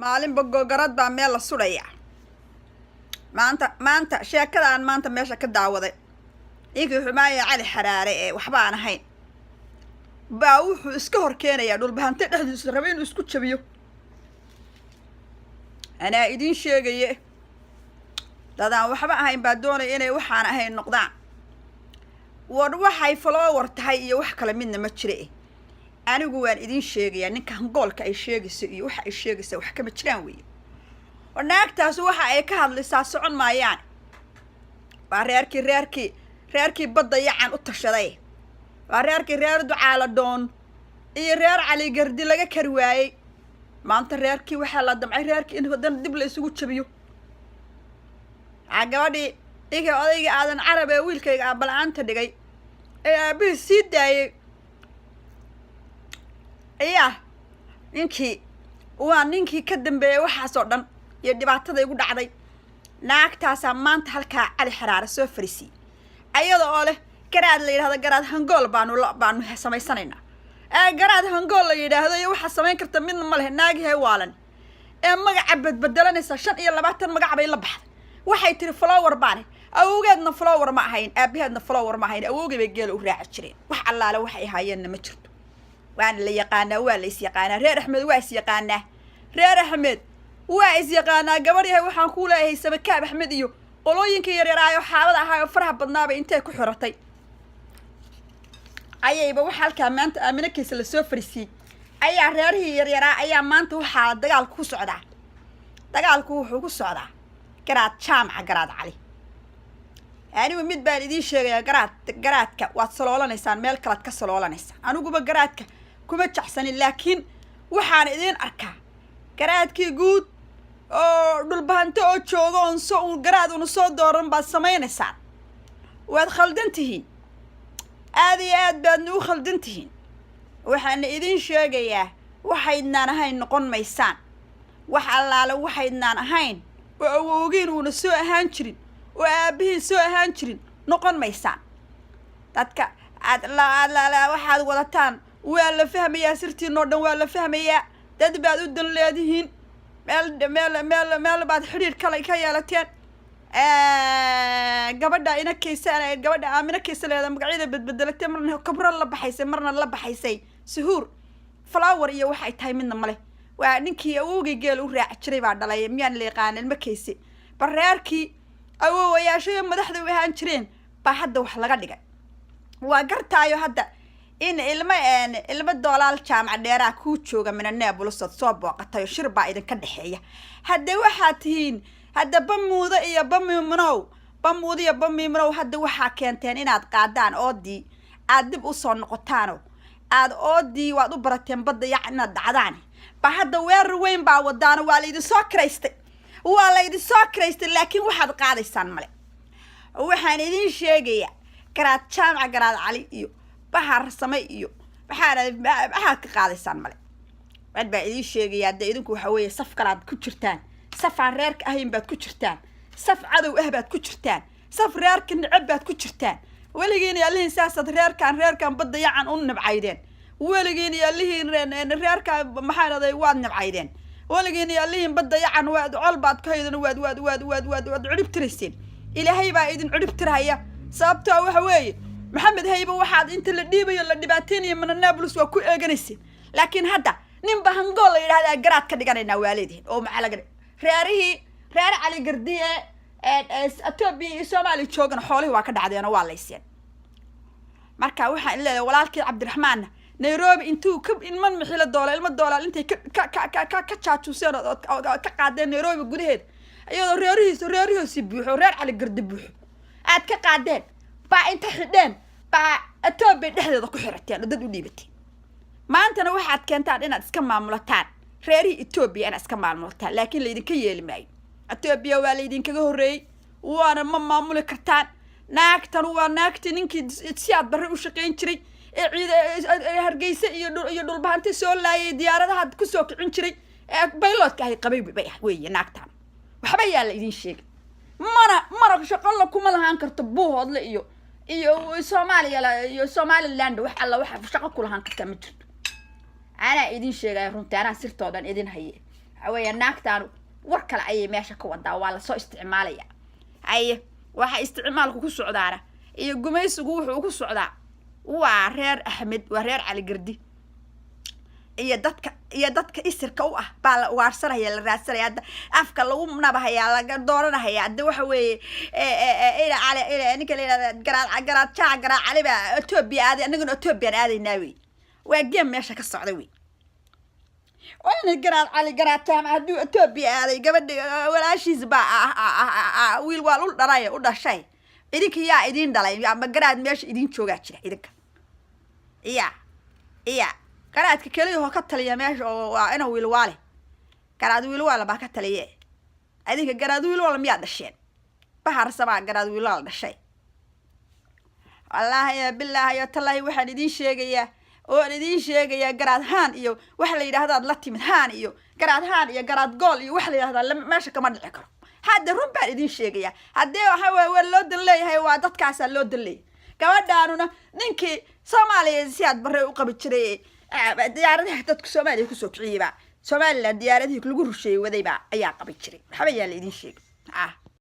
maalin bogogarad baa meel la sudhaya maanta sheekadaan maanta meesha ka daawaday inkii xumaaya cali xaraare ee waxba aan ahayn baa wuxuu iska hor keenayaa dhulbahante dhexdiisa raba inuu isku jabiyo anaa idiin sheegaye dadaan waxba ahayn baa doonaya inay waxaan ahayn noqdaan war waxay follower tahay iyo wax kale midna ma jire anigu waan idiin sheegayaa ninka hangoolka ay sheegayso iyo waxa ay sheegayso wax kama jiraan weeye wanaagtaas waxa ay ka hadlaysaa socon maayaan waa reerkii badda yacan u tashaday waa reerkii reer ducaala doon iyo reer cali gardi laga kari waayey maanta reerkii waxaa la damcay reerkii in haddana dib la isugu jabiyo gabadhii inkii odayga aadan carab ee wiilkayga aabala-aanta dhigay ee aabihii sii daayey ayaa ninkii ka dambeeyey waxaasoo dhan iyo dhibaatada igu dhacday naagtaasaa maanta halkaa cali xaraare soo fariisiyey ayada oo leh garaad la yidhahdo garaad hangool baanu samaysanaynaa garaad hangool la yidhaahdo iyo waxaa samayn karta midna ma leh naagihee waalan ee magaca badbedelanaysa 25 magac bay la baxday waxay tiri flower baane awowgeedna flower ma ahayn aabaheedna flower ma ahayn awowgii bay geel u raaci jireen wax allaale waxay ahaayeenna ma jirto waan la yaqaanaa waa la is yaqaanaa reer axmed waa is yaqaanaa reer axmed waa is yaqaanaa gabadhahay waxaan ku leeyahay sabakaab axmed iyo qolooyinka yaryaraayo xaabada ahaa oo faraha badnaaba intay ku xiratay ayayba waxa halkaa maanta aamina kiisa la soo fariisiyey ayaa reerihii yaryaraa ayaa maanta waxaa dagaalku ku socdaa dagaalku wuxuu ku socdaa garaad jaamaca garaad cali anigu mid baan idiin sheegayaa garaadka waad saloolanaysaan meel kalead ka saloolanaysaan aniguba garaadka kuma jacsanin laakiin waxaan idiin arkaa garaadkii guud oo dhulbahante oo jooga un garaad una soo dooran baad samaynaysaan waad khaldan tihiin aad iyo aad baadna u khaldan tihiin waxaana idiin sheegayaa waxaydnaan ahayn noqon maysaan wax allaale waxaydnaan ahayn oo awowgiin uuna soo ahaan jirin oo aabihiin soo ahaan jirin noqon maysaan dadka waxaad wadataan waa la fahmayaa sirtiinoo dhan waa la fahmayaa dad baad u dan leedihiin meel baad xidhiir kale ka yeelateen gabadha aamina kaysa leeda magacyada badbedelatee marna kabro la baxaysay marna la baxaysay suhuur flower iyo waxay tahay midna male waa ninkii awowgay geel u raaci jiray baa dhalay miyaan la yaqaan ilma kayse bareerkii awowayaashayo madaxda u ahaan jireen baa hadda wax laga dhigay waa gartaayo hadda in ilma doolaal jaamac dheeraa kuu jooga minanaabulusad soo booqatayo shir baa idinka dhexeeya hadda waxaad tihiin hadda bamuuda iyo bamiimnow hadda waxaa keenteen inaad qaadaan oodii aad dib u soo noqotaano aad oodii waad u barateen badda yac inaad dhacdaan ba hadda weerar weyn baa wadaano waa laydin soo kiraystay laakiin waxaad qaadaysaan male waxaan idiin sheegayaa garaad jaamaca garaad cali iyo bahar samay iyo waxaad ka qaadaysaan male waad baa idiin sheegayaa hadda idinku waxa weeye saf kalaad ku jirtaan saf aan reerka ahayn baad ku jirtaan saf cadow baad ku jirtaan saf reerka necab baad ku jirtaan weligiin yaalihiin saasaad reerkan badda yacan u nabcaydeen weligiin yaalihiin reerka maxaa raday waad nabcaydeen weligiin yaalihiin badda yacan waad col baad ka haydan waad cirib tirayseen ilaahay baa idin cirib tiraya sababtoo waxa weeye maxamed hayba waxaad inta la dhiibayo la dhibaateynayo minanaabulis waa ku eeganayseen laakiin hadda ninba hangool la yidhahdaa garaad ka dhiganaynaa waa leedihin oo maxaa laga reer cali gardi ee Ethiopia iyo Soomaaliya joogana xoolihii waa ka dhacdeeno waa layseen marka waxaan leeyahay walaalkii Cabdiraxmaan Nairobi intuu ilma doolaal intay ka jaajuuseen oo ka qaadeen Nairobi gudaheeda ayadoo reerihiisa buuxo reer cali gardi buuxo aad ka qaadeen baa inta xidheen baa Ethiopia dhexdeeda ku xirateen dad u dhiibateen maantana waxaad keentaan inaad iska maamulataan reerihii Ethiopia inaad iska maamulataan laakiin la idinka yeeli maayo Ethiopia waa la idinkaga horreeyey waana ma maamuli kartaan naagtan waa naagtii ninkii siyaad barre u shaqayn jiray ee hargeysa iyo dhulbahante soo laayay diyaaradaha ku soo kicin jiray ee bayloodka ahay qabay weeye naagtan waxba yaa la idin sheegay mana shaqo la kuma lahaan karto buuhoodle iyo Soomaaliya iyo Somaliland wax alla waxa shaqo ku lahaan karta ma jirto ana idin sheegay runtii ana sirtoodan idin haye حويا ناكتانو وركل أي ماشي كودا ولا سو استعمالية أي واحد استعمالك كوسو عدارة إيه جميس وجوه وكوسو عدارة وعرير أحمد وعرير على جردي iyo dadka isirka u ah baa la waarsanaya la raadsanaya hadda afka lagu nabahaya laga dooranaya hadda waxa weeye ila cali ila ninka leeyahay garaad cali baa Ethiopia aad anaguna Ethiopia aadaynaa wey waa geem meesha ka socda wey وأنا قرأت على قرأت تام عدو أتوبي هذا قبل ولا شيء زبا ويل والول دراية ولا شيء إذنك يا إذن دلاي يا ما قرأت ماش إذن شو قاتش إذنك يا قرأت كلي هو كتل يا ماش وأنا ويل والي قرأت ويل والا بكتل إيه إذنك قرأت ويل والا مياد الشين بحر سبع قرأت ويل والا الشيء والله يا بالله يا تلاي واحد إذن شيء يا oo idin sheegaya garaad haan iyo wax la yiraahdo la timid haan iyo garaad gool iyo wax la yiraahdo meesha kama dhici karo hadda run baan idin sheegaya hadee waxa way loo dalleeyahay waa dadkaas loo dalleeyay gabadhaanuna ninkii Soomaaliyeed si aad bare u qabi jiray diyaaradaha dadku Soomaaliya ku soo kiciiba Soomaaliland diyaaradaha lagu rusheeyay wadayba ayaa qabi jiray waxba yaa la idin sheegay